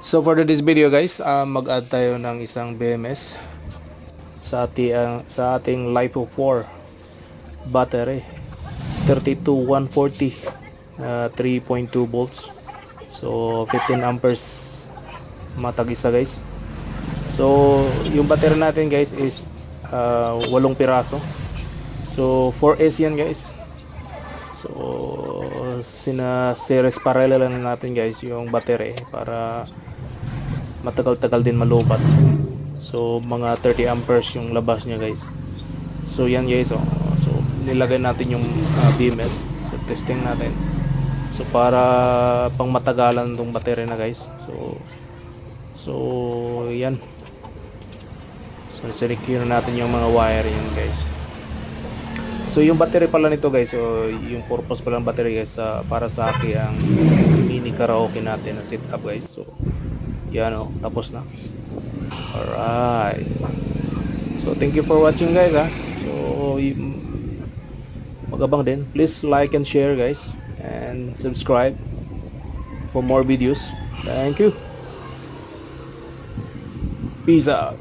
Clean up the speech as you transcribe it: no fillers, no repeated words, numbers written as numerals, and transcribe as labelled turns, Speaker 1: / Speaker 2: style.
Speaker 1: So for this video guys, mag-add tayo ng isang BMS sa ating LiFo 4 battery 32140, 3.2 volts. So 15 amperes matag-isa guys. So yung battery natin guys is 8 piraso. So 4S yan guys. So series parallel lang natin guys yung battery para matagal-tagal din malubat. So mga 30 amperes yung labas niya guys. So yan guys, oh. So nilagay natin yung BMS. So testing natin. So para pang matagalan tong battery na guys. So yan. So secure natin yung mga wire yan guys. So yung battery pala nito guys, so yung purpose pala ng battery guys, para sa akin ang mini karaoke natin na setup guys. So yan, oh, tapos na. Alright. So thank you for watching guys ha. So magabang din. Please like and share guys. And subscribe for more videos. Thank you. Peace out.